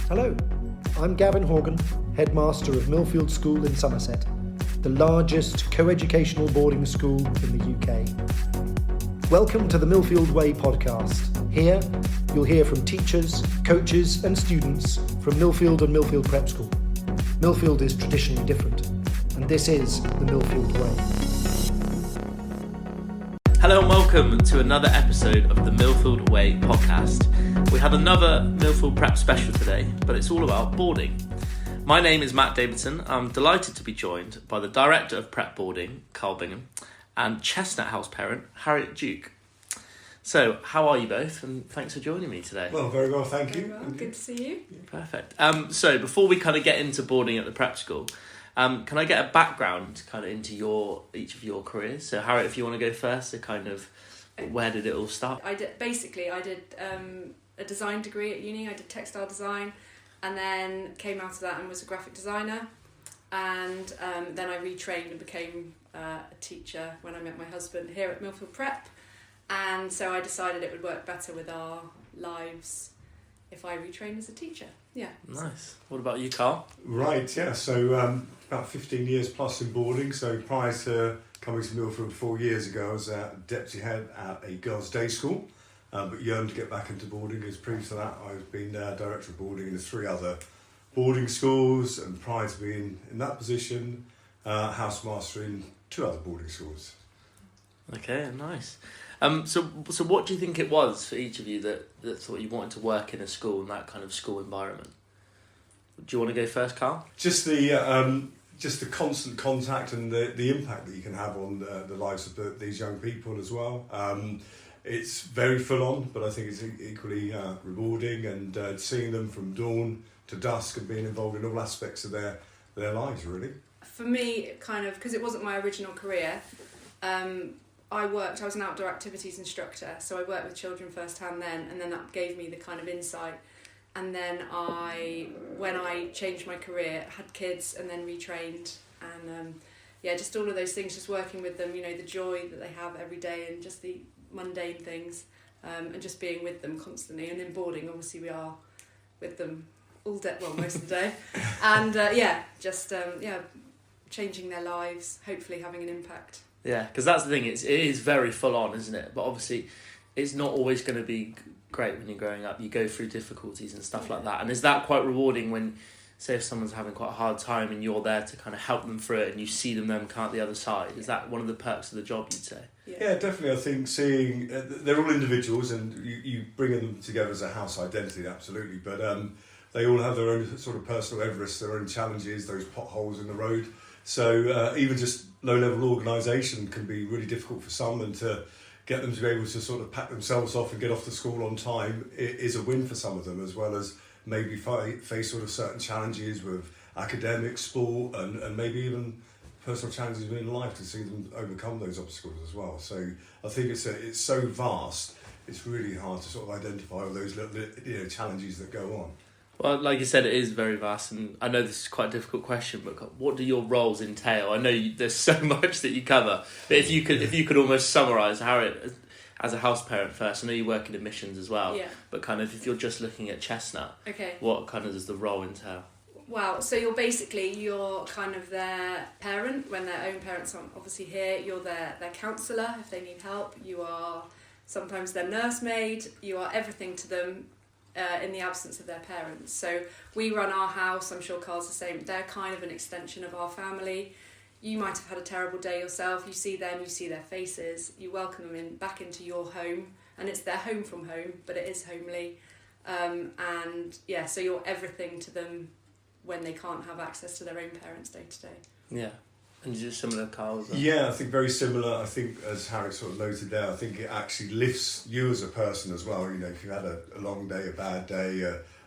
Hello, I'm Gavin Horgan, Headmaster of Millfield School in Somerset, the largest co-educational boarding school in the UK. Welcome to the Millfield Way Podcast. Here, you'll hear from teachers, coaches and students from Millfield and Millfield Prep School. Millfield is traditionally different, and this is the Millfield Way. Hello and welcome to another episode of the Millfield Way Podcast. We have another Millfield Prep special today, but it's all about boarding. My name is Matt Davidson. I'm delighted to be joined by the Director of Prep Boarding, Carl Bingham, and Chestnut Houseparent, Harriet Duke. So, how are you both? And thanks for joining me today. Well, very well, thank you. Very well. Good to see you. Perfect. So, before we kind of get into boarding at the prep school, can I get a background kind of into each of your careers? So, Harriet, if you want to go first, so kind of where did it all start? I did a design degree at uni. I did textile design, and then came out of that and was a graphic designer. And then I retrained and became a teacher when I met my husband here at Millfield Prep. And so I decided it would work better with our lives if I retrained as a teacher. Yeah. Nice. What about you, Carl? Right, yeah. So about 15 years plus in boarding. So prior to coming to Millfield 4 years ago, I was deputy head at a girls' day school, but yearned to get back into boarding. As previous to that, I've been director of boarding in 3 other boarding schools, and prior to being in that position, housemaster in 2 other boarding schools. Okay, nice. So what do you think it was for each of you that thought you wanted to work in a school in that kind of school environment? Do you want to go first, Carl? Just the constant contact and the impact that you can have on the lives of these young people as well. It's very full on, but I think it's equally rewarding, and seeing them from dawn to dusk and being involved in all aspects of their lives, really. For me, kind of, because it wasn't my original career, I was an outdoor activities instructor, so I worked with children firsthand then, and then that gave me the kind of insight. And then when I changed my career, had kids and then retrained, and just all of those things, just working with them, the joy that they have every day and just the mundane things, and just being with them constantly. And in boarding, obviously we are with them all day, well, most of the day, and changing their lives, hopefully having an impact. Yeah, because that's the thing, it is very full on, isn't it? But obviously it's not always going to be great when you're growing up. You go through difficulties and stuff like that. And is that quite rewarding when, say, if someone's having quite a hard time and you're there to kind of help them through it and you see them come out the other side? Is that one of the perks of the job, you'd say? Yeah, definitely. I think seeing they're all individuals, and you bring them together as a house identity, absolutely. But they all have their own sort of personal Everest, their own challenges, those potholes in the road. So even just low-level organisation can be really difficult for some, and to get them to be able to sort of pack themselves off and get off to school on time is a win for some of them, as well as maybe face sort of certain challenges with academics, sport, and maybe even personal challenges in life, to see them overcome those obstacles as well. So I think it's so vast, it's really hard to sort of identify all those little challenges that go on. Well, like you said, it is very vast, and I know this is quite a difficult question, but what do your roles entail? I know there's so much that you cover, but if you could almost summarise, Harriet, as a house parent first, I know you work in admissions as well, but kind of if you're just looking at Chestnut, what kind of does the role entail? Well, so you're kind of their parent when their own parents aren't obviously here. You're their counsellor if they need help. You are sometimes their nursemaid. You are everything to them. In the absence of their parents. So we run our house, I'm sure Carl's the same, they're kind of an extension of our family. You might have had a terrible day yourself, you see them, you see their faces, you welcome them back into your home, and it's their home from home, but it is homely. So you're everything to them when they can't have access to their own parents day to day. Yeah. And is it similar, Carl? Yeah, I think very similar. I think, as Harry sort of noted there, I think it actually lifts you as a person as well. If you had a long day, a bad day,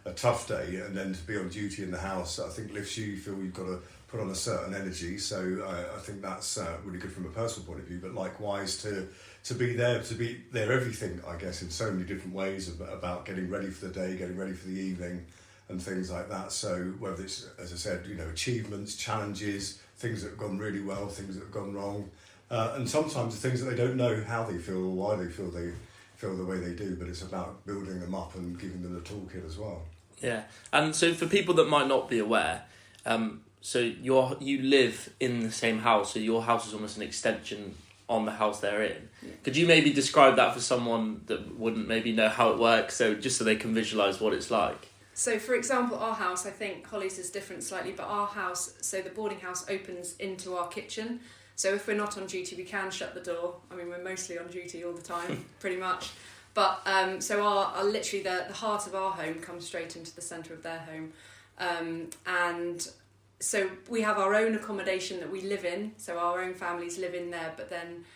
a tough day, and then to be on duty in the house, I think lifts you. You feel you've got to put on a certain energy. So I think that's really good from a personal point of view. But likewise, to be there everything, I guess, in so many different ways about getting ready for the day, getting ready for the evening, and things like that. So whether it's, as I said, achievements, challenges, things that have gone really well, things that have gone wrong, and sometimes the things that they don't know how they feel or why they feel the way they do, but it's about building them up and giving them the toolkit as well. Yeah, and so for people that might not be aware, so you live in the same house, so your house is almost an extension on the house they're in. Yeah. Could you maybe describe that for someone that wouldn't maybe know how it works, so just so they can visualise what it's like? So, for example, our house, I think Holly's is different slightly, but our house, so the boarding house opens into our kitchen. So if we're not on duty, we can shut the door. I mean, we're mostly on duty all the time, pretty much. But so our literally the heart of our home comes straight into the centre of their home. And so we have our own accommodation that we live in. So our own families live in there, but then,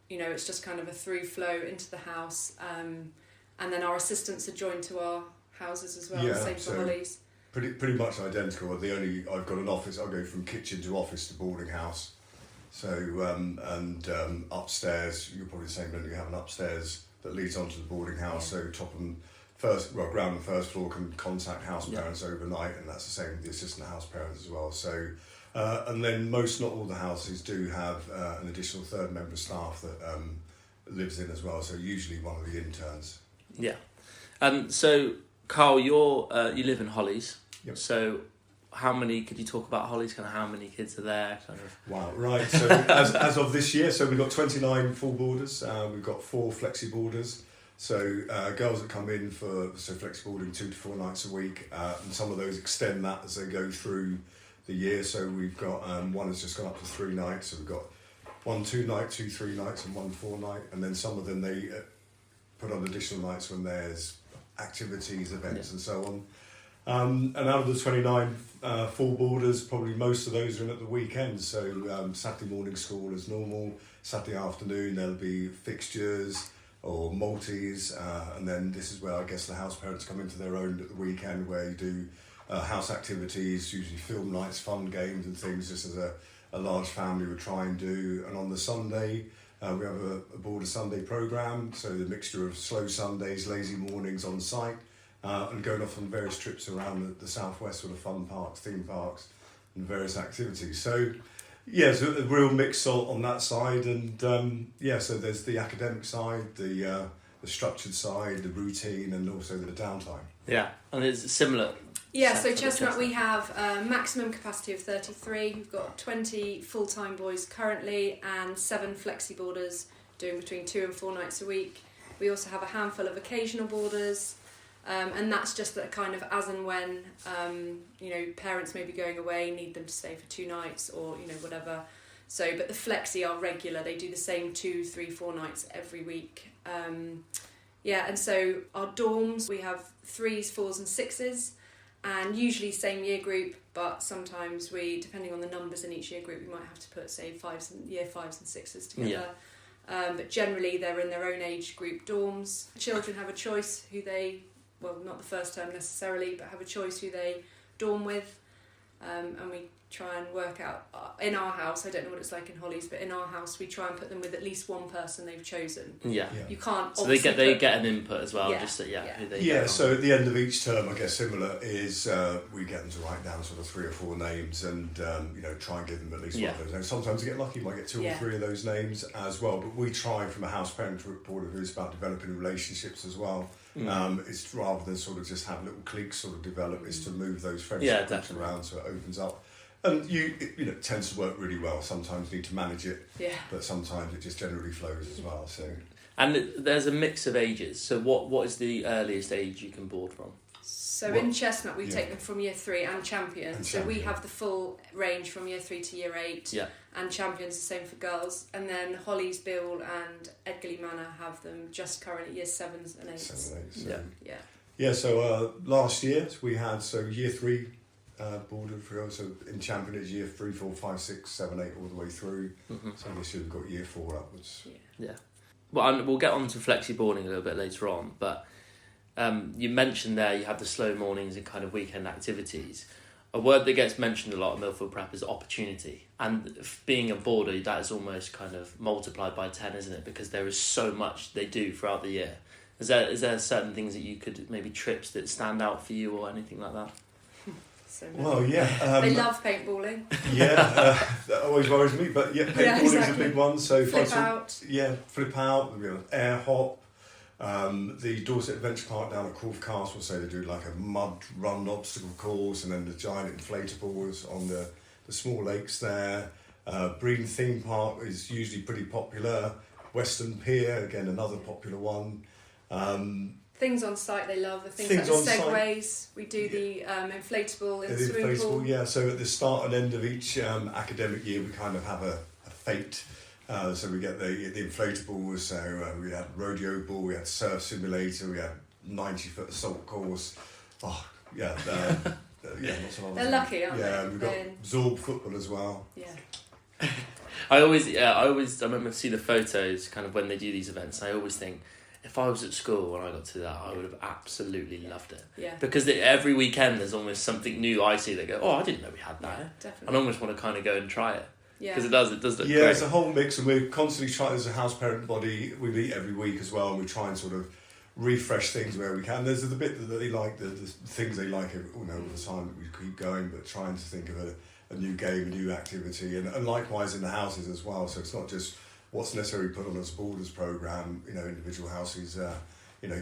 it's just kind of a through flow into the house. And then our assistants are joined to our houses as well, same for Holly's. Pretty much identical. I've got an office. I go from kitchen to office to boarding house. So upstairs, you're probably the same. Don't you have an upstairs that leads onto the boarding house? Yeah. So ground and first floor can contact house parents overnight, and that's the same with the assistant house parents as well. So and then not all the houses do have an additional third member of staff that lives in as well. So usually one of the interns. Yeah, so Carl, you live in Holly's. Yep. So could you talk about Holly's, kind of how many kids are there? Kind of? Wow, right. So as of this year, so we've got 29 full boarders. We've got 4 flexi boarders. So girls that come in for flexi boarding 2 to 4 nights a week, and some of those extend that as they go through the year. So we've got one has just gone up to 3 nights. So we've got 1 2 night, 2 3 nights, and 1 4 night. And then some of them they put on additional nights when there's activities, events, and so on. And out of the 29 full boarders, probably most of those are in at the weekend. So Saturday morning school as normal, Saturday afternoon there'll be fixtures or multis, and then this is where I guess the house parents come into their own at the weekend, where you do house activities, usually film nights, fun games and things, just as a large family would try and do. And on the Sunday, we have a border Sunday programme, so the mixture of slow Sundays, lazy mornings on site, and going off on various trips around the southwest with the fun parks, theme parks, and various activities. So, so a real mix on that side, and so there's the academic side, the structured side, the routine, and also the downtime. Yeah, and it's similar. Yeah, so Chestnut, we have a maximum capacity of 33. We've got 20 full-time boys currently and 7 flexi boarders doing between 2 and 4 nights a week. We also have a handful of occasional boarders, and that's just that kind of as and when, parents may be going away, need them to stay for 2 nights or, whatever. So, but the flexi are regular. They do the same 2, 3, 4 nights every week. And so our dorms, we have 3s, 4s and 6s. And usually same year group, but sometimes depending on the numbers in each year group, we might have to put, say, year 5s and 6s together. Yeah. But generally they're in their own age group dorms. Children have a choice not the first term necessarily, but have a choice who they dorm with. And we try and work out, in our house, I don't know what it's like in Holly's, but in our house we try and put them with at least one person they've chosen. Yeah. You can't. So they get an input as well. So at the end of each term, I guess similar is we get them to write down sort of 3 or 4 names and try and give them at least one of those names. Sometimes you get lucky, you might get 2 or 3 of those names as well. But we try from a house parent point of view, it's about developing relationships as well. It's rather than sort of just have little cliques sort of develop, is to move those friendship groups around so it opens up. And it tends to work really well. Sometimes you need to manage it, but sometimes it just generally flows as well. So, and there's a mix of ages. So what is the earliest age you can board from? So in Chestnut we take them from year 3 and Champion. So we have the full range from year 3 to year 8. Yeah. And Champion's the same for girls. And then Holly's, Bill and Edgerley Manor have them just currently year 7s and 8s. So last year we had year 3 boarded for girls. So in Champion it's year 3, 4, 5, 6, 7, 8 all the way through. So this year we've got year 4 upwards. Yeah. Well, we'll get on to flexi boarding a little bit later on, but you mentioned there you have the slow mornings and kind of weekend activities. A word that gets mentioned a lot at Millfield Prep is opportunity. And being a boarder, that is almost kind of multiplied by 10, isn't it? Because there is so much they do throughout the year. Is there certain things that you could, maybe trips that stand out for you or anything like that? Well, yeah. They love paintballing. That always worries me. But paintballing's a big one. So flip out. Flip out. Air hop. The Dorset Adventure Park down at Corfe Castle, so they do like a mud run obstacle course, and then the giant inflatables on the small lakes there. Bream Theme Park is usually pretty popular. Western Pier, again, another popular one. Things on site they love, the things like the segways. We do the inflatable in the swimming pool. Yeah, so at the start and end of each academic year, we kind of have a fate. So we get the inflatables, so we had rodeo ball, we had surf simulator, we had 90-foot assault course. Oh, yeah. Lots of They're lucky, aren't they? Yeah, we've got Zorb football as well. Yeah. I remember seeing the photos kind of when they do these events. I always think, if I was at school when I got to that, I would have absolutely loved it. Yeah. Because every weekend there's almost something new I see that go, oh, I didn't know we had that. Yeah, definitely. And I almost want to kind of go and try it. Yeah. Because it does look great. Yeah, it's a whole mix, and we're constantly trying, as a house parent body, we meet every week as well, and we try and sort of refresh things where we can. There's the bit that they like, the things they like all the time that we keep going, but trying to think of a new game, a new activity, and likewise in the houses as well. So it's not just what's necessarily put on as boarders programme, individual houses,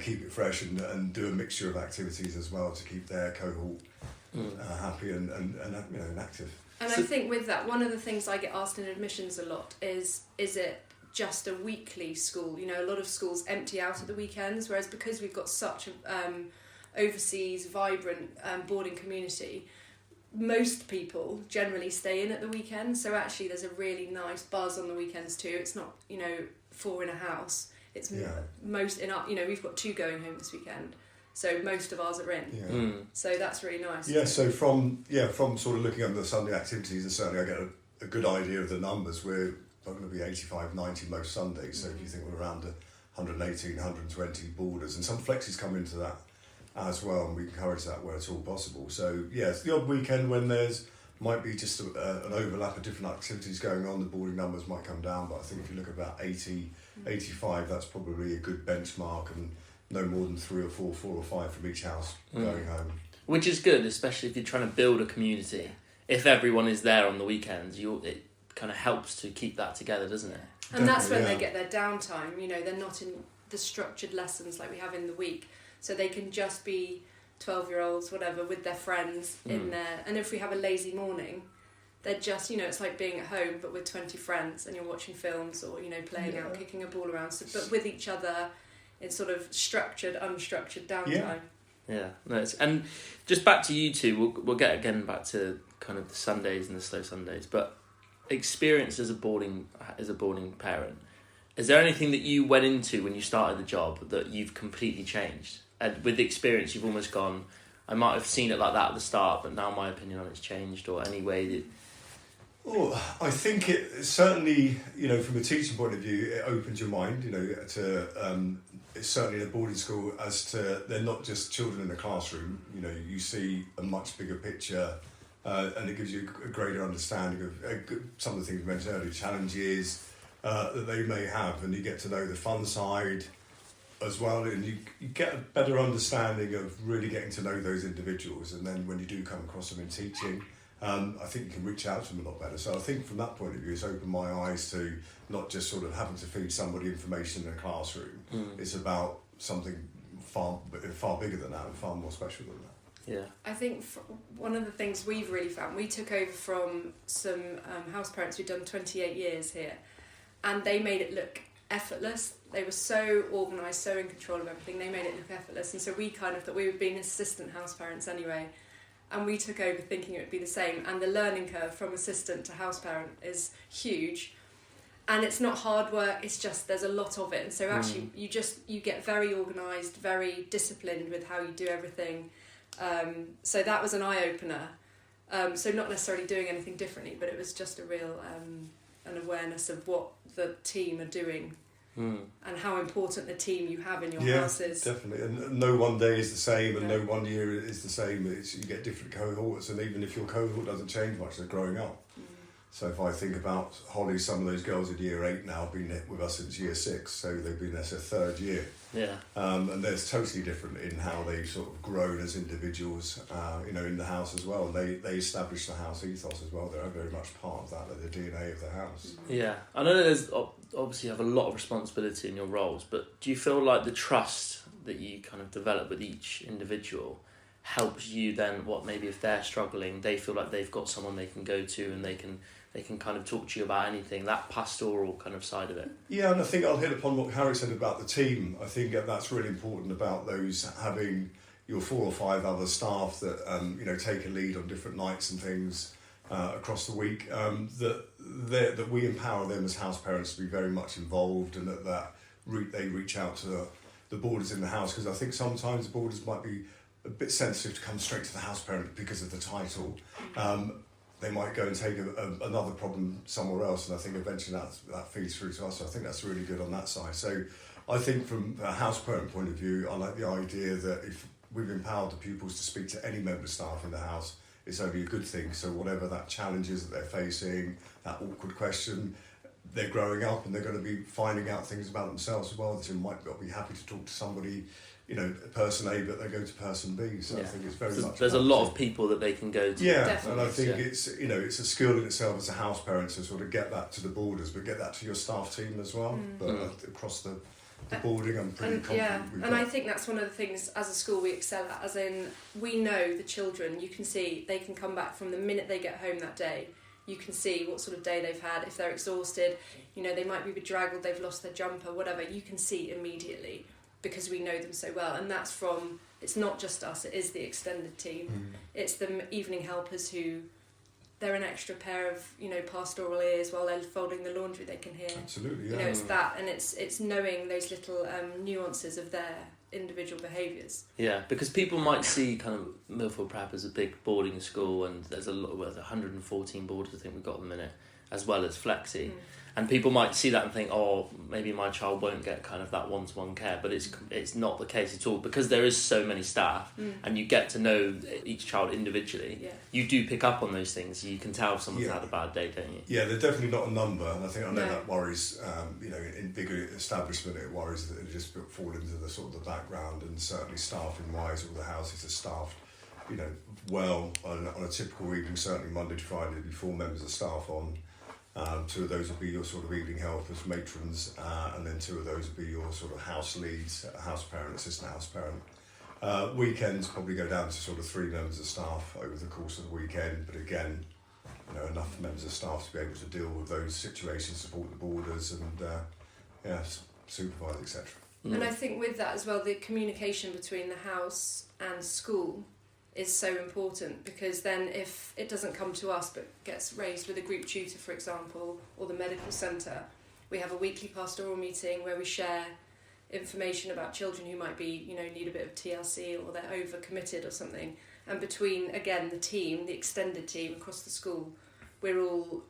keep it fresh and do a mixture of activities as well to keep their cohort happy and active. And I think with that, one of the things I get asked in admissions a lot is it just a weekly school? A lot of schools empty out at the weekends, whereas because we've got such an overseas, vibrant boarding community, most people generally stay in at the weekends. So actually there's a really nice buzz on the weekends too. It's not, 4 in a house. It's most in our, we've got 2 going home this weekend. So most of ours are in. Yeah. So that's really nice. Yeah, so from sort of looking at the Sunday activities, and certainly I get a good idea of the numbers. We're going to be 85, 90 most Sundays. So if you think we're around 118, 120 boarders, and some flexis come into that as well, and we encourage that where it's all possible. So it's the odd weekend when might be just an overlap of different activities going on, the boarding numbers might come down, but I think if you look at about 80, 85, that's probably a good benchmark, and no more than 3 or 4 or 5 from each house going home. Which is good, especially if you're trying to build a community. If everyone is there on the weekends, it kind of helps to keep that together, doesn't it? And that's when they get their downtime. They're not in the structured lessons like we have in the week, so they can just be 12-year-olds, whatever, with their friends in there. And if we have a lazy morning, they're just, it's like being at home but with 20 friends, and you're watching films or playing out, kicking a ball around, but with each other in sort of structured, unstructured downtime. Yeah, nice. And just back to you two, we'll get again back to kind of the Sundays and the slow Sundays, but experience as a boarding parent, is there anything that you went into when you started the job that you've completely changed? And with the experience, you've almost gone, I might have seen it like that at the start, but now my opinion on it's changed, or any way that... Oh, I think it certainly, from a teaching point of view, it opens your mind, it's certainly a boarding school as to they're not just children in a classroom, you see a much bigger picture, and it gives you a greater understanding of some of the things you mentioned earlier, challenges that they may have, and you get to know the fun side as well, and you get a better understanding of really getting to know those individuals, and then when you do come across them in teaching, I think you can reach out to them a lot better. So I think from that point of view, it's opened my eyes to not just sort of having to feed somebody information in a classroom. It's about something far bigger than that and far more special than that. Yeah. I think one of the things we've really found, we took over from some house parents who'd done 28 years here, and they made it look effortless. They were so organised, so in control of everything, they made it look effortless. And so we kind of thought, we were being assistant house parents anyway, and we took over thinking it would be the same. And the learning curve from assistant to house parent is huge, and it's not hard work, it's just there's a lot of it. And so actually you get very organised, very disciplined with how you do everything. So that was an eye-opener. So not necessarily doing anything differently, but it was just a real an awareness of what the team are doing and how important the team you have in your house is. Definitely. And no one day is the same, and no one year is the same. You get different cohorts, and even if your cohort doesn't change much, they're growing up. So if I think about Holly, some of those girls in year 8 now have been with us since year 6, so they've been there their third year. Yeah. And they're totally different in how they've sort of grown as individuals, in the house as well. They establish the house ethos as well. They're very much part of that, like the DNA of the house. Yeah. I know there's obviously you have a lot of responsibility in your roles, but do you feel like the trust that you kind of develop with each individual helps you then, maybe if they're struggling, they feel like they've got someone they can go to and they can kind of talk to you about anything, that pastoral kind of side of it? Yeah, and I think I'll hit upon what Harriet said about the team. I think that's really important about those having your 4 or 5 other staff that take a lead on different nights and things across the week. That we empower them as house parents to be very much involved, and they reach out to the boarders in the house, because I think sometimes the boarders might be a bit sensitive to come straight to the house parent because of the title. They might go and take another problem somewhere else, and I think eventually that feeds through to us. So I think that's really good on that side. So I think from a house parent point of view, I like the idea that if we've empowered the pupils to speak to any member of staff in the house, it's only a good thing. So whatever that challenge is that they're facing, that awkward question, they're growing up and they're going to be finding out things about themselves as well. They might not be happy to talk to somebody, person A, but they go to person B. So I think it's very much. There's a lot of people that they can go to. Yeah, Definitely. and I think it's a skill in itself as a house parent to sort of get that to the boarders, but get that to your staff team as well. But across the boarding, I'm pretty confident. Yeah, and I think that's one of the things as a school we excel at, as in we know the children, you can see they can come back from the minute they get home that day. You can see what sort of day they've had, if they're exhausted, they might be bedraggled, they've lost their jumper, whatever, you can see immediately because we know them so well. And that's it's not just us, it is the extended team. It's the evening helpers who, they're an extra pair of, pastoral ears while they're folding the laundry, they can hear. Absolutely, yeah. It's that, and it's knowing those little nuances of their individual behaviours. Yeah, because people might see kind of Millfield Prep as a big boarding school, and there's 114 boarders I think we've got at the minute, as well as Flexi. And people might see that and think, maybe my child won't get kind of that one-to-one care, but it's not the case at all, because there is so many staff and you get to know each child individually. Yeah. You do pick up on those things. You can tell if someone's had a bad day, don't you? Yeah, they're definitely not a number, and I know that worries, in bigger establishment it worries that they just fall into the sort of the background, and certainly staffing-wise, all the houses are staffed, well, on a typical evening, certainly Monday to Friday, there'd be 4 members of staff on. 2 of those would be your sort of evening helpers, matrons, and then 2 of those would be your sort of house leads, house parent, assistant house parent. Weekends probably go down to sort of 3 members of staff over the course of the weekend, but again, enough members of staff to be able to deal with those situations, support the boarders, and supervise, etc. And I think with that as well, the communication between the house and school is so important, because then if it doesn't come to us but gets raised with a group tutor, for example, or the medical centre, we have a weekly pastoral meeting where we share information about children who might be, need a bit of TLC, or they're overcommitted or something. And between, again, the team, the extended team across the school, we're all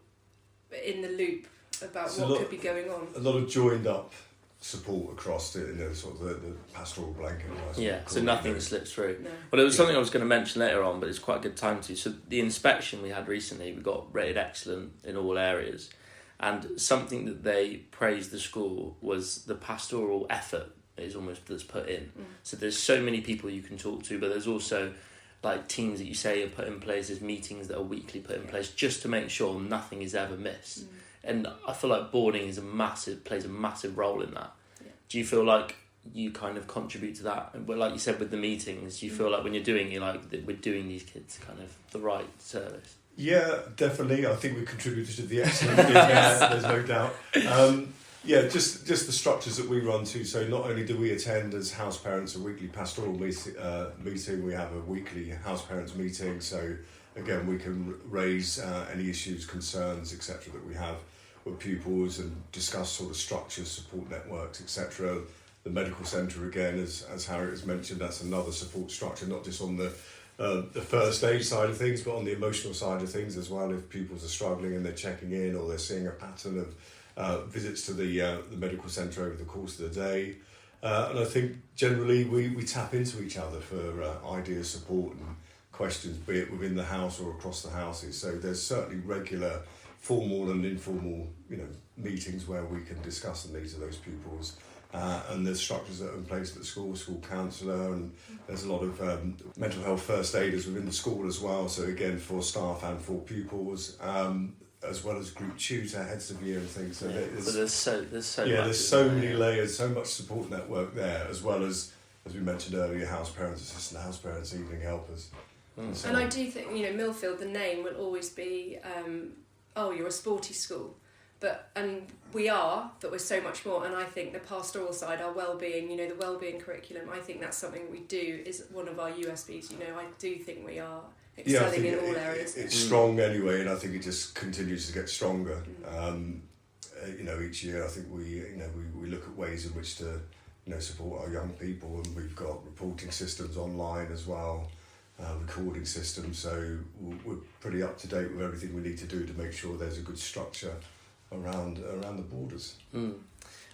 in the loop about what could be going on. A lot of joined up support across the sort of the pastoral blanket. Yeah, so nothing slips through. No. Well, it was something I was going to mention later on, but it's quite a good time to. So the inspection we had recently, we got rated excellent in all areas, and something that they praised the school was the pastoral effort that's put in. So there's so many people you can talk to, but there's also like teams that you say are put in place, there's meetings that are weekly put in place just to make sure nothing is ever missed. And I feel like boarding plays a massive role in that. Yeah. Do you feel like you kind of contribute to that? But like you said with the meetings, do you feel like when you're doing it, like we're doing these kids kind of the right service? Yeah, definitely. I think we contributed to the excellent business, there's no doubt. Just the structures that we run to. So not only do we attend as house parents a weekly pastoral meeting, we have a weekly house parents meeting. So again, we can raise any issues, concerns, etc. that we have with pupils, and discuss sort of structures, support networks, etc. The medical centre, again, as Harriet has mentioned, that's another support structure, not just on the first aid side of things, but on the emotional side of things as well. If pupils are struggling and they're checking in, or they're seeing a pattern of visits to the medical centre over the course of the day. And I think generally we tap into each other for ideas, support and questions, be it within the house or across the houses. So there's certainly regular formal and informal, meetings where we can discuss the needs of those pupils. And there's structures that are in place at the school counsellor, and there's a lot of mental health first aiders within the school as well. So again, for staff and for pupils, as well as group tutor, heads of year and things. So there's so many layers, so much support network there, as well as we mentioned earlier, house parents, assistant house parents, evening helpers. And I do think, Millfield, the name will always be, you're a sporty school. And we are, but we're so much more. And I think the pastoral side, our well-being, the well-being curriculum, I think that's something we do, is one of our USPs. I do think we are excelling in all areas. It's strong anyway, and I think it just continues to get stronger. Each year I think we look at ways in which to support our young people, and we've got reporting systems online as well, recording systems. So we're pretty up to date with everything we need to do to make sure there's a good structure around the borders.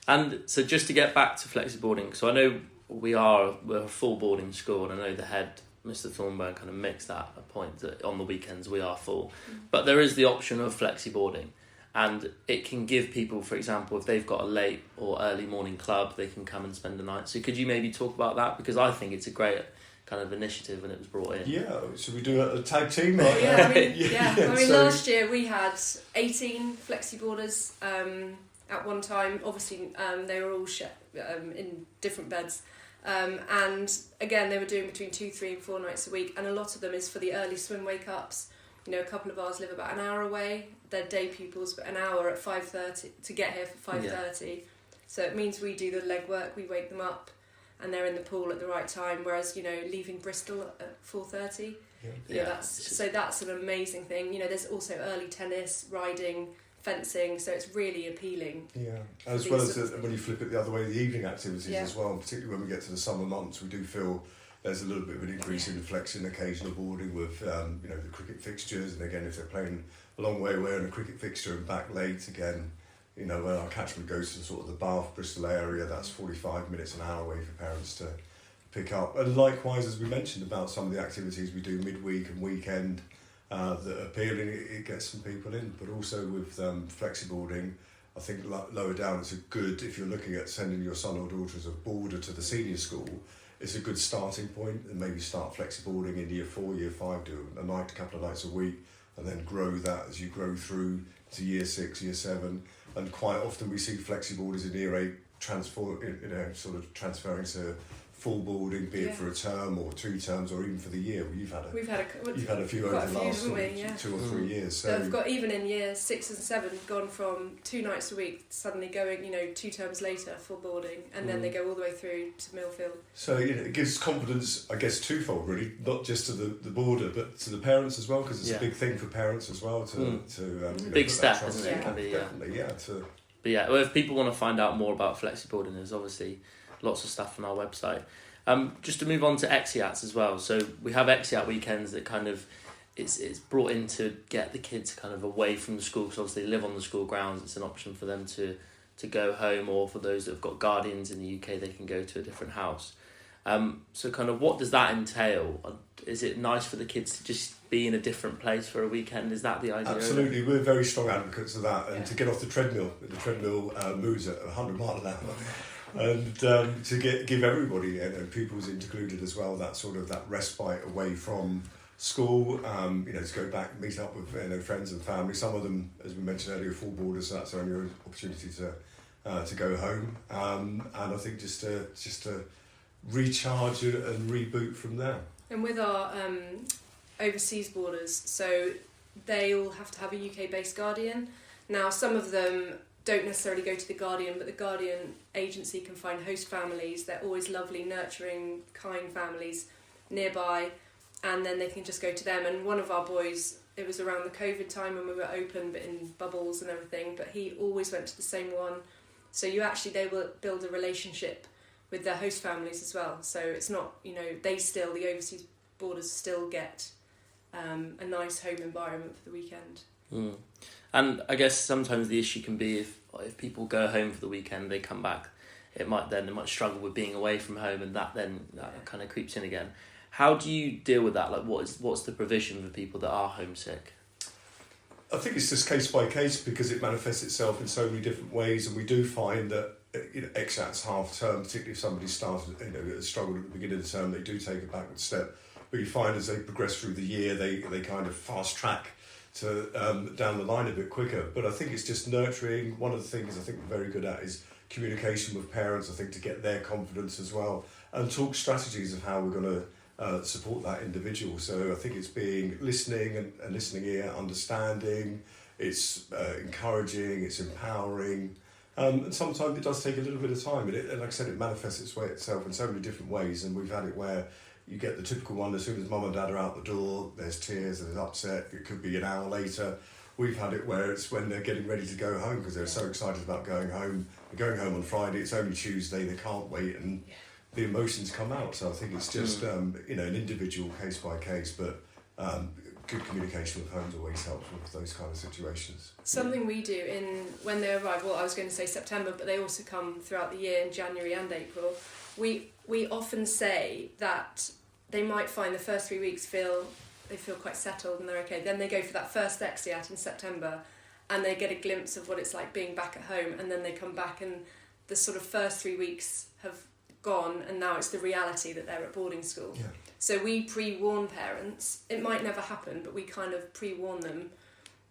And so just to get back to flexi boarding, so I know we're a full boarding school, and I know the head, Mr. Thornburn, kind of makes that a point that on the weekends we are full. But there is the option of flexi boarding, and it can give people, for example, if they've got a late or early morning club, they can come and spend the night. So could you maybe talk about that? Because I think it's a great kind of initiative when it was brought in. Yeah, so we do a tag team. Last year we had 18 flexi boarders at one time. Obviously, they were all in different beds. And again, they were doing between 2, 3 and 4 nights a week. And a lot of them is for the early swim wake-ups. A couple of ours live about an hour away. They're day pupils, but an hour at 5:30 to get here for 5:30. Yeah. So it means we do the legwork, we wake them up, and they're in the pool at the right time. Whereas leaving Bristol at 4:30, that's an amazing thing. There's also early tennis, riding, fencing, so it's really appealing. Yeah, as well as when you flip it the other way, the evening activities as well. Particularly when we get to the summer months, we do feel there's a little bit of an increase in the flexing, occasional boarding with the cricket fixtures, and again if they're playing a long way away on a cricket fixture and back late again. When our catchment goes to sort of the Bath, Bristol area, that's 45 minutes, an hour away for parents to pick up. And likewise, as we mentioned about some of the activities we do midweek and weekend that are appealing, it gets some people in. But also with flexi-boarding, I think lower down it's a good, if you're looking at sending your son or daughter as a boarder to the senior school, it's a good starting point, and maybe start flexi-boarding in year 4, year 5, do a couple of nights a week, and then grow that as you grow through to year 6, year 7. And quite often we see flexi-boarders in year 8 transferring to full boarding, be it for a term or 2 terms or even for the year. You've had a few over the last 2 or 3 years. So I've got, even in year 6 and 7, gone from 2 nights a week suddenly going 2 terms later full boarding, and then they go all the way through to Millfield. So it gives confidence, I guess, twofold really, not just to the boarder but to the parents as well, because it's a big thing for parents as well to big step, isn't it? Definitely. But well, if people want to find out more about flexi boarding, there's obviously lots of stuff on our website. Just to move on to EXIATs as well. So we have EXIAT weekends that kind of it's brought in to get the kids kind of away from the school, because obviously they live on the school grounds. It's an option for them to go home, or for those that have got guardians in the UK, they can go to a different house. So kind of what does that entail? Is it nice for the kids to just be in a different place for a weekend? Is that the idea? Absolutely, we're very strong advocates of that, and to get off the treadmill moves at 100 miles an hour. And to give everybody, and pupils included as well, that respite away from school, to go back, meet up with friends and family. Some of them, as we mentioned earlier, full boarders, so that's their only opportunity to go home. And I think just to recharge and reboot from there. And with our overseas boarders, so they all have to have a UK-based guardian. Now, some of them don't necessarily go to the guardian, but the guardian agency can find host families. They're always lovely, nurturing, kind families nearby, and then they can just go to them. And one of our boys, it was around the COVID time when we were open but in bubbles and everything, but he always went to the same one. So they will build a relationship with their host families as well. So it's not, the overseas boarders still get a nice home environment for the weekend. And I guess sometimes the issue can be if people go home for the weekend, they come back, they might struggle with being away from home, and that kind of creeps in again. How do you deal with that? Like, what's the provision for people that are homesick? I think it's just case by case because it manifests itself in so many different ways, and we do find that exats half term, particularly if somebody started struggled at the beginning of the term, they do take a backward step. But you find as they progress through the year, they kind of fast track to down the line a bit quicker. But I think it's just nurturing. One of the things I think we're very good at is communication with parents, I think, to get their confidence as well, and talk strategies of how we're going to support that individual. So I think it's being listening and listening ear, understanding, it's encouraging, it's empowering, and sometimes it does take a little bit of time. And like I said, it manifests itself in so many different ways, and we've had it where you get the typical one, as soon as mum and dad are out the door, there's tears, there's upset, it could be an hour later. We've had it where it's when they're getting ready to go home because they're so excited about going home. They're going home on Friday, it's only Tuesday, they can't wait, and the emotions come out. So I think it's just an individual case by case, but good communication with homes always helps with those kind of situations. Something we do when they arrive, well, I was going to say September, but they also come throughout the year in January and April. We often say that they might find the first 3 weeks they feel quite settled and they're okay. Then they go for that first exeat in September and they get a glimpse of what it's like being back at home, and then they come back and the sort of first 3 weeks have gone and now it's the reality that they're at boarding school. Yeah. So we pre-warn parents. It might never happen, but we kind of pre-warn them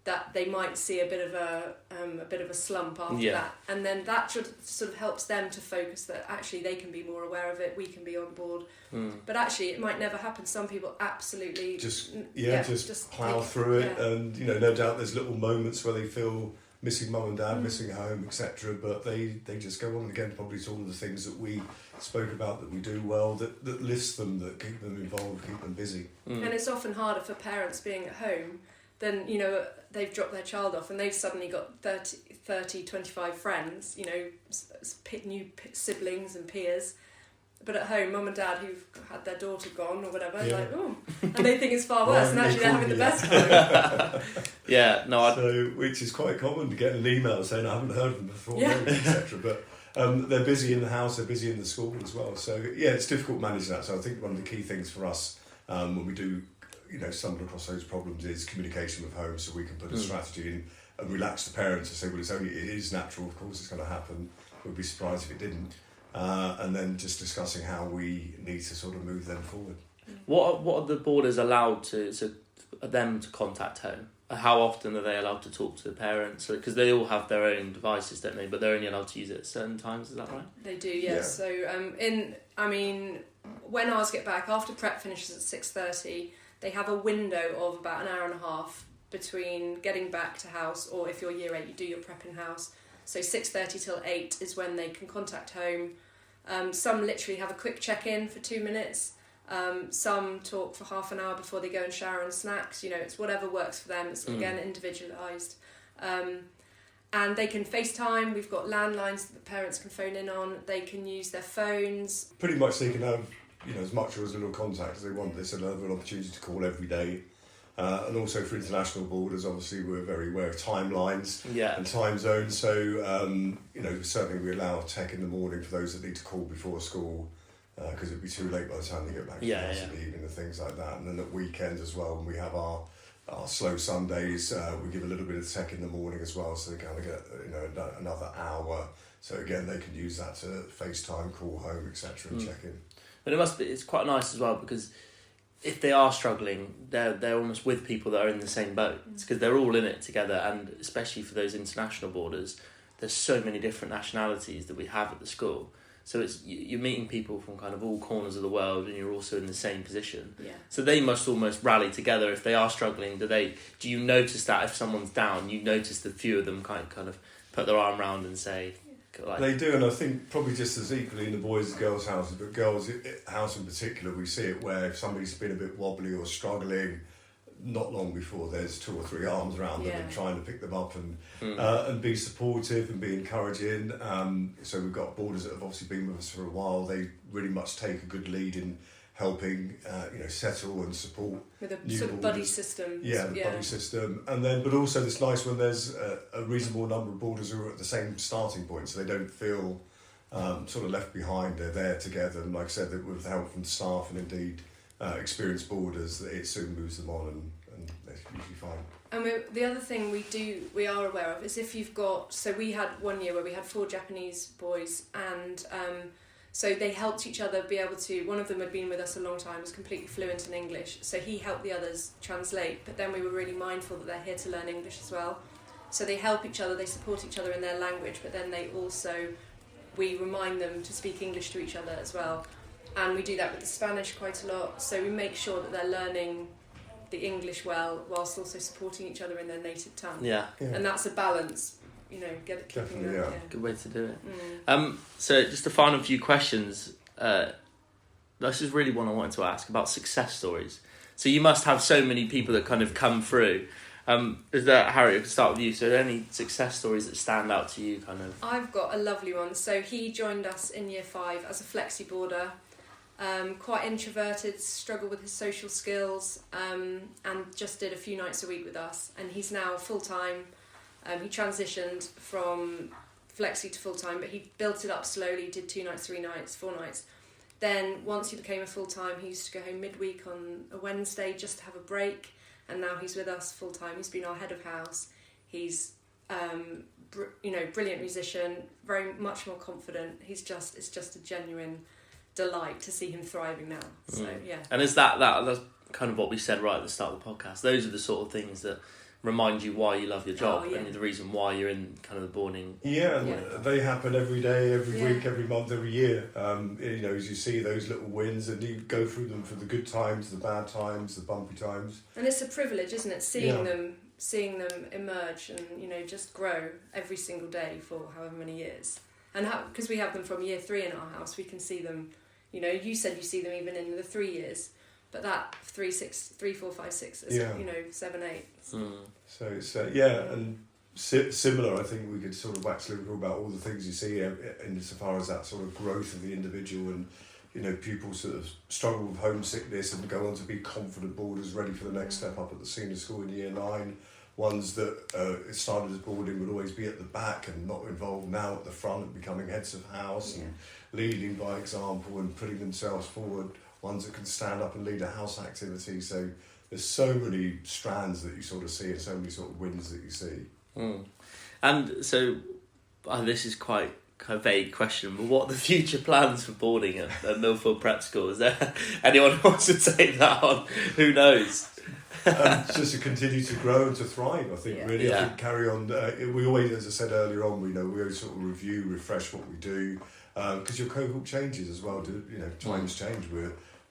that they might see a bit of a slump after that, and then that sort of helps them to focus that actually they can be more aware of it, we can be on board. But actually it might never happen. Some people absolutely just plough through it, and no doubt there's little moments where they feel missing mum and dad, missing home, etc. But they just go on again, probably to all of the things that we spoke about that we do well, that lifts them, that keep them involved, keep them busy. And it's often harder for parents being at home than, they've dropped their child off and they've suddenly got 30, 25 friends, new siblings and peers. But at home, mum and dad who've had their daughter gone or whatever, and they think it's far worse, and actually they're having the best time. Which is quite common to get an email saying, I haven't heard of them before, etc. But they're busy in the house, they're busy in the school as well. So it's difficult managing that. So I think one of the key things for us when we do stumble across those problems is communication with home, so we can put a strategy in and relax the parents and say, well, it is natural, of course it's going to happen, we'd be surprised if it didn't, and then just discussing how we need to sort of move them forward. What are the boarders allowed to them to contact home? How often are they allowed to talk to the parents? Because they all have their own devices, don't they? But they're only allowed to use it at certain times, is that right? They do, yes. Yeah. So when ours get back, after prep finishes at 6:30, they have a window of about an hour and a half between getting back to house, or if you're year 8, you do your prep in house. So 6:30 till 8 is when they can contact home. Some literally have a quick check-in for 2 minutes. Some talk for half an hour before they go and shower and snacks. It's whatever works for them. It's again individualised. And they can FaceTime. We've got landlines that the parents can phone in on. They can use their phones. Pretty much they can have as much or as little contact as they want. There's another opportunity to call every day. And also for international boarders, obviously we're very aware of timelines and time zones. So, certainly we allow tech in the morning for those that need to call before school, because it'd be too late by the time they get back to the house in the evening and things like that. And then at weekends as well, when we have our slow Sundays, we give a little bit of tech in the morning as well, so they kind of get another hour. So again, they can use that to FaceTime, call home, etc. and check in. But it's quite nice as well, because if they are struggling, they're almost with people that are in the same boat. It's because they're all in it together, and especially for those international boarders, there's so many different nationalities that we have at the school. So you're meeting people from kind of all corners of the world, and you're also in the same position. Yeah. So they must almost rally together if they are struggling. Do you notice that if someone's down, you notice the few of them kind of put their arm around and say, they do, and I think probably just as equally in the boys' and girls' houses, but girls' house in particular, we see it where if somebody's been a bit wobbly or struggling, not long before there's 2 or 3 arms around them and trying to pick them up and be supportive and be encouraging. So we've got boarders that have obviously been with us for a while. They really much take a good lead in helping, settle and support with a sort of buddy system. Buddy system, and then but also it's nice when there's a reasonable number of boarders who are at the same starting point, so they don't feel sort of left behind. They're there together, and like I said, that with help from staff and indeed experienced boarders, it soon moves them on and it's usually fine. And the other thing we are aware of is if you've got, so we had one year where we had 4 Japanese boys, and so they helped each other be able to, one of them had been with us a long time, was completely fluent in English, so he helped the others translate, but then we were really mindful that they're here to learn English as well. So they help each other, they support each other in their language, but then we remind them to speak English to each other as well. And we do that with the Spanish quite a lot, so we make sure that they're learning the English well, whilst also supporting each other in their native tongue. Yeah. And that's a balance, keeping yeah. Good way to do it. So just a final few questions. This is really one I wanted to ask about success stories. So you must have so many people that kind of come through. Is there, Harriet, to start with you, so are there any success stories that stand out to you kind of? I've got a lovely one. So he joined us in year 5 as a flexi boarder. Quite introverted, struggled with his social skills, and just did a few nights a week with us, and he's now full-time. He transitioned from flexi to full-time, but he built it up slowly, did 2 nights, 3 nights, 4 nights. Then once he became a full-time, he used to go home midweek on a Wednesday just to have a break, and now he's with us full-time. He's been our head of house. He's brilliant musician, very much more confident. It's just a genuine delight to see him thriving now. So yeah. And is that's kind of what we said right at the start of the podcast. Those are the sort of things that remind you why you love your job and the reason why you're in kind of the boarding. They happen every day, every week, every month, every year. As you see those little wins, and you go through them for the good times, the bad times, the bumpy times. And it's a privilege, isn't it? Seeing them emerge and just grow every single day for however many years. And because we have them from year 3 in our house, we can see them. You said you see them even in the 3 years, but that 3, 4, 5, 6 is 7, 8. So it's and similar. I think we could sort of wax lyrical about all the things you see insofar as that sort of growth of the individual, and pupils sort of struggle with homesickness and go on to be confident boarders ready for the next step up at the senior school in year 9. Ones that started as boarding would always be at the back and not involved, now at the front and becoming heads of house and leading by example and putting themselves forward. Ones that can stand up and lead a house activity. So there's so many strands that you sort of see and so many sort of wins that you see. And so this is quite a vague question, but what are the future plans for boarding at Millfield Prep School? Is there anyone who wants to take that on? Who knows? Just to continue to grow and to thrive, I think, really. I think carry on. We always, as I said earlier on, we always sort of review, refresh what we do, because your cohort changes as well. Times change.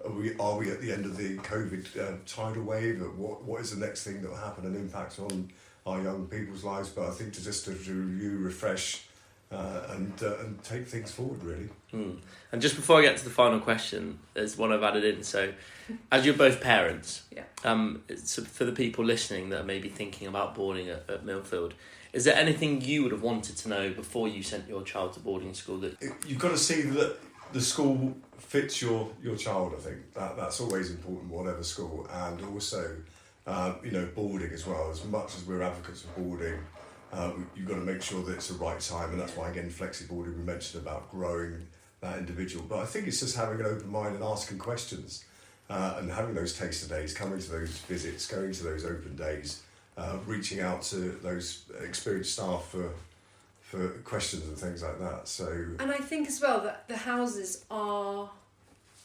Are we at the end of the COVID tidal wave? What is the next thing that will happen and impact on our young people's lives? But I think to review, refresh, and take things forward, really. And just before I get to the final question, there's one I've added in. So, as you're both parents, so for the people listening that are maybe thinking about boarding at Millfield, is there anything you would have wanted to know before you sent your child to boarding school? That you've got to see that the school fits your child. I think that's always important, whatever school, and also boarding as well. As much as we're advocates of boarding, you've got to make sure that it's the right time, and that's why again flexi boarding we mentioned about growing that individual. But I think it's just having an open mind and asking questions, and having those taster days, coming to those visits, going to those open days, reaching out to those experienced staff for questions and things like that. So, and I think as well that the houses are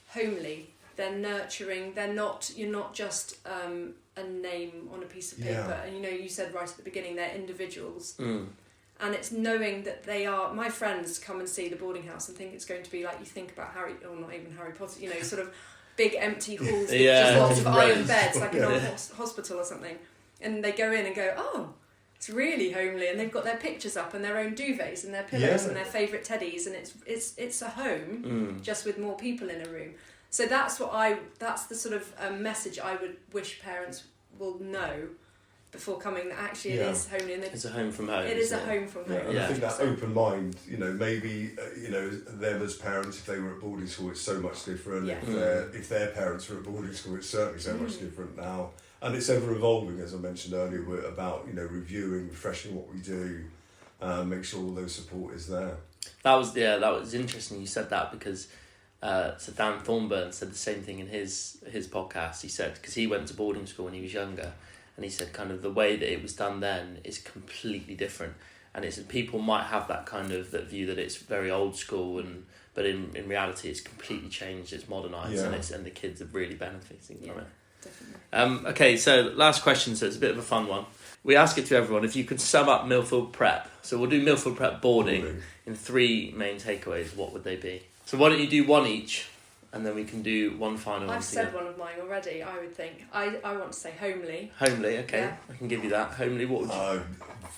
homely. They're nurturing. You're not just a name on a piece of paper. And you said right at the beginning, they're individuals. And it's knowing that they are. My friends come and see the boarding house and think it's going to be like you think about Harry, or not even Harry Potter. Sort of big empty halls with just lots of iron beds, like an old hospital or something. And they go in and go, oh, it's really homely, and they've got their pictures up and their own duvets and their pillows and their favourite teddies, and it's a home just with more people in a room. So that's the sort of message I would wish parents will know before coming, that actually it is homely. And it's a home from home. It is a home from home. I think that open mind, maybe, them as parents, if they were at boarding school, it's so much different. Yeah. If their parents were at boarding school, it's certainly so much different now. And it's ever evolving, as I mentioned earlier. We're about, reviewing, refreshing what we do, make sure all those support is there. That was interesting you said that, because so Dan Thornburn said the same thing in his podcast. He said, because he went to boarding school when he was younger, and he said kind of the way that it was done then is completely different. And it's people might have that kind of that view that it's very old school, but in reality it's completely changed, it's modernised, and the kids are really benefiting from it. Definitely. Okay, so last question, so it's a bit of a fun one. We ask it to everyone, if you could sum up Millfield Prep, so we'll do Millfield Prep boarding in 3 main takeaways, what would they be? So why don't you do one each, and then we can do one final one. I've said one of mine already, I would think. I want to say homely. Homely, okay, Yeah. I can give you that. Homely, what would you...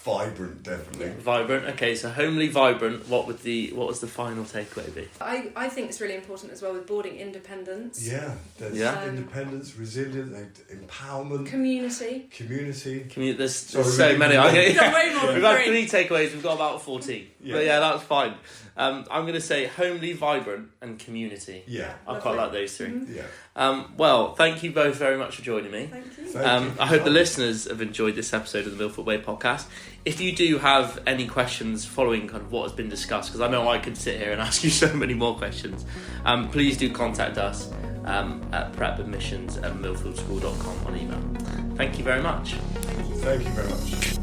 Vibrant, definitely. Vibrant, okay, so homely, vibrant, what was the final takeaway be? I think it's really important as well with boarding, independence. Yeah, there's independence, resilience, empowerment, Community. There's so many. We've got way more than We've had 3 takeaways, we've got about 14. Yeah. But yeah, that's fine. I'm going to say homely, vibrant and community. Yeah. I quite like those 3. Mm-hmm. Yeah. Well, thank you both very much for joining me. Thank you. Thank you. I hope the listeners have enjoyed this episode of the Millfield Way podcast. If you do have any questions following kind of what has been discussed, because I know I could sit here and ask you so many more questions, please do contact us at prepadmissions@millfieldschool.com on email. Thank you very much. Thank you very much.